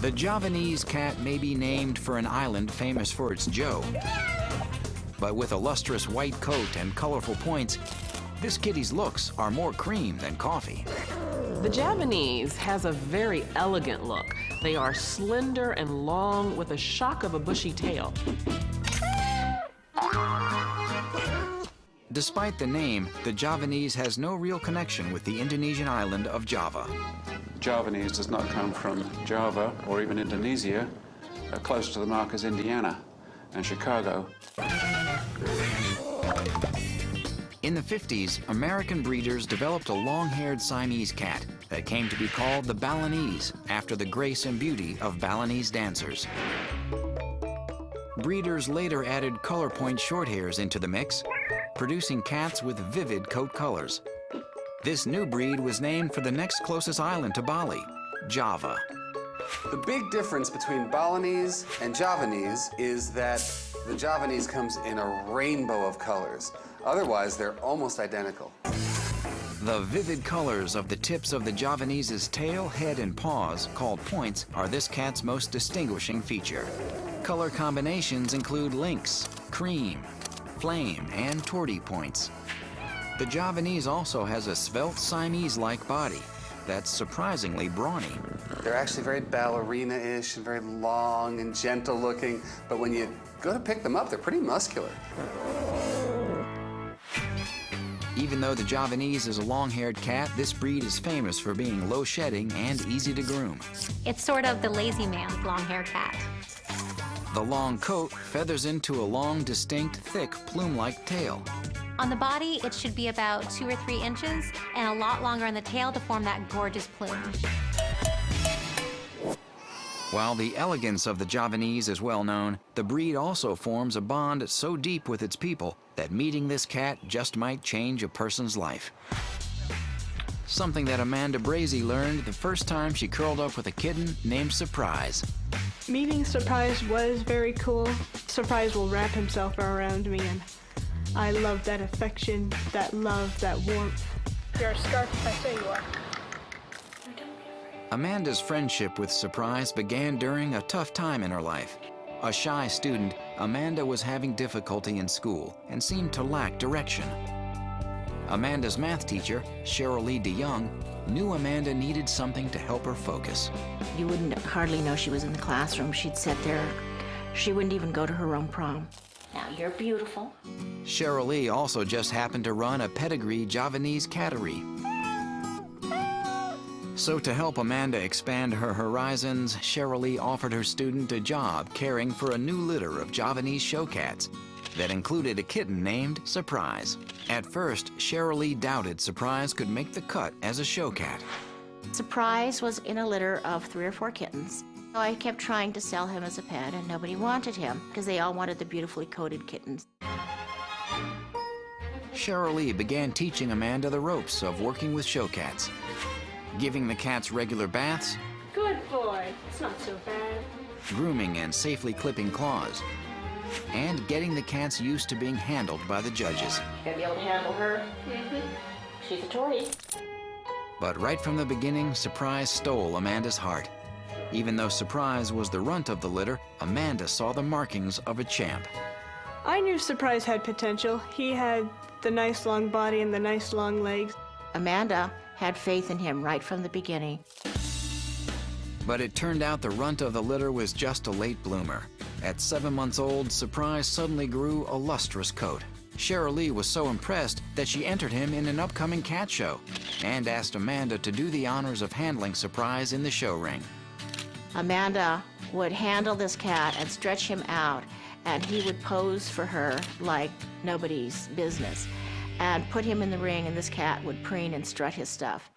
The Javanese cat may be named for an island famous for its joe, but with a lustrous white coat and colorful points, this kitty's looks are more cream than coffee. The Javanese has a very elegant look. They are slender and long with a shock of a bushy tail. Despite the name, the Javanese has no real connection with the Indonesian island of Java. Javanese does not come from Java or even Indonesia. Close to the mark is Indiana and Chicago. In the 50s, American breeders developed a long-haired Siamese cat that came to be called the Balinese, after the grace and beauty of Balinese dancers. Breeders later added color point shorthairs into the mix, producing cats with vivid coat colors. This new breed was named for the next closest island to Bali, Java. The big difference between Balinese and Javanese is that the Javanese comes in a rainbow of colors. Otherwise, they're almost identical. The vivid colors of the tips of the Javanese's tail, head, and paws, called points, are this cat's most distinguishing feature. Color combinations include lynx, cream, flame, and tortie points. The Javanese also has a svelte Siamese-like body that's surprisingly brawny. They're actually very ballerina-ish and very long and gentle looking, but when you go to pick them up, they're pretty muscular. Even though the Javanese is a long-haired cat, this breed is famous for being low-shedding and easy to groom. It's sort of the lazy man's long-haired cat. The long coat feathers into a long, distinct, thick, plume-like tail. On the body, it should be about 2 or 3 inches and a lot longer on the tail to form that gorgeous plume. While the elegance of the Javanese is well known, the breed also forms a bond so deep with its people that meeting this cat just might change a person's life. Something that Amanda Brazy learned the first time she curled up with a kitten named Surprise. Meeting Surprise was very cool. Surprise will wrap himself around me, and I love that affection, that love, that warmth. You're a scarf if I say you are. Amanda's friendship with Surprise began during a tough time in her life. A shy student, Amanda was having difficulty in school and seemed to lack direction. Amanda's math teacher, Cheryl Lee DeYoung, knew Amanda needed something to help her focus. You wouldn't hardly know she was in the classroom. She'd sit there. She wouldn't even go to her own prom. Now, you're beautiful. Cheryl Lee also just happened to run a pedigree Javanese cattery. So to help Amanda expand her horizons, Cheryl Lee offered her student a job caring for a new litter of Javanese show cats that included a kitten named Surprise. At first, Cheryl Lee doubted Surprise could make the cut as a show cat. Surprise was in a litter of 3 or 4 kittens. So I kept trying to sell him as a pet, and nobody wanted him because they all wanted the beautifully coated kittens. Cheryl Lee began teaching Amanda the ropes of working with show cats, giving the cats regular baths, Good boy. It's not so bad. grooming and safely clipping claws, and getting the cats used to being handled by the judges. Gonna be able to handle her? She's a Tory. But right from the beginning, Surprise stole Amanda's heart. Even though Surprise was the runt of the litter, Amanda saw the markings of a champ. I knew Surprise had potential. He had the nice long body and the nice long legs. Amanda had faith in him right from the beginning. But it turned out the runt of the litter was just a late bloomer. At 7 months old, Surprise suddenly grew a lustrous coat. Cheryl Lee was so impressed that she entered him in an upcoming cat show and asked Amanda to do the honors of handling Surprise in the show ring. Amanda would handle this cat and stretch him out, and he would pose for her like nobody's business and put him in the ring, and this cat would preen and strut his stuff.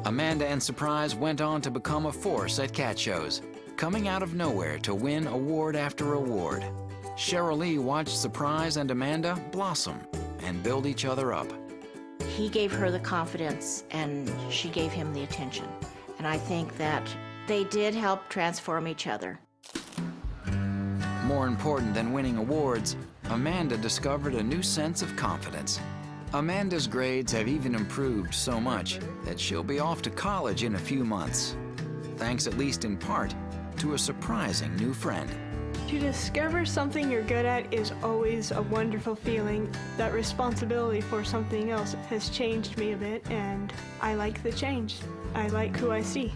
Amanda and Surprise went on to become a force at cat shows, coming out of nowhere to win award after award. Cheryl Lee watched Surprise and Amanda blossom and build each other up. He gave her the confidence, and she gave him the attention. And I think that they did help transform each other. More important than winning awards, Amanda discovered a new sense of confidence. Amanda's grades have even improved so much that she'll be off to college in a few months. thanks at least in part to a surprising new friend. To discover something you're good at is always a wonderful feeling. That responsibility for something else has changed me a bit, and I like the change. I like who I see.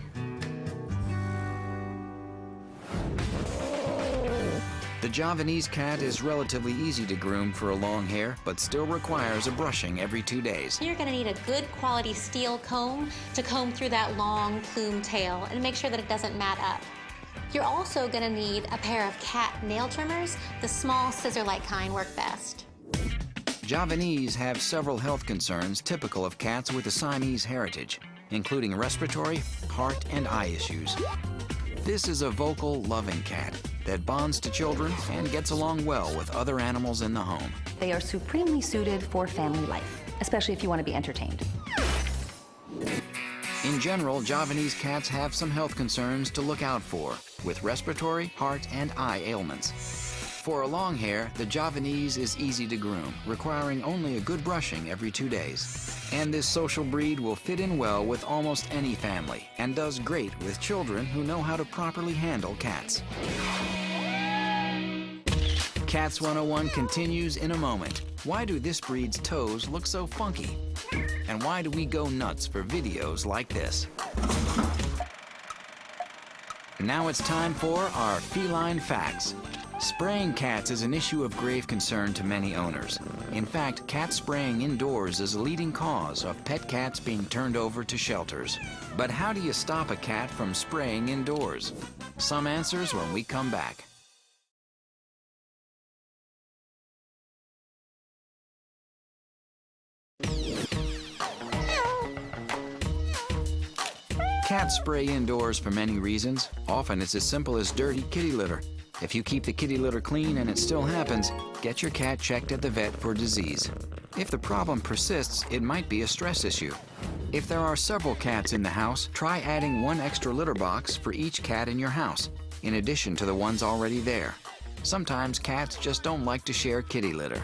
The Javanese cat is relatively easy to groom for a long hair, but still requires a brushing every 2 days. You're going to need a good quality steel comb to comb through that long plume tail and make sure that it doesn't mat up. You're also going to need a pair of cat nail trimmers. The small scissor-like kind work best. Javanese have several health concerns typical of cats with a Siamese heritage, including respiratory, heart, and eye issues. This is a vocal, loving cat that bonds to children and gets along well with other animals in the home. They are supremely suited for family life, especially if you want to be entertained. In general, Javanese cats have some health concerns to look out for, with respiratory, heart, and eye ailments. For a long hair, the Javanese is easy to groom, requiring only a good brushing every 2 days. And this social breed will fit in well with almost any family, and does great with children who know how to properly handle cats. Cats 101 continues in a moment. Why do this breed's toes look so funky? And why do we go nuts for videos like this? Now it's time for our feline facts. Spraying cats is an issue of grave concern to many owners. In fact, cat spraying indoors is a leading cause of pet cats being turned over to shelters. But how do you stop a cat from spraying indoors? Some answers when we come back. Cats spray indoors for many reasons. Often it's as simple as dirty kitty litter. If you keep the kitty litter clean and it still happens, get your cat checked at the vet for disease. If the problem persists, it might be a stress issue. If there are several cats in the house, try adding one extra litter box for each cat in your house, in addition to the ones already there. Sometimes cats just don't like to share kitty litter.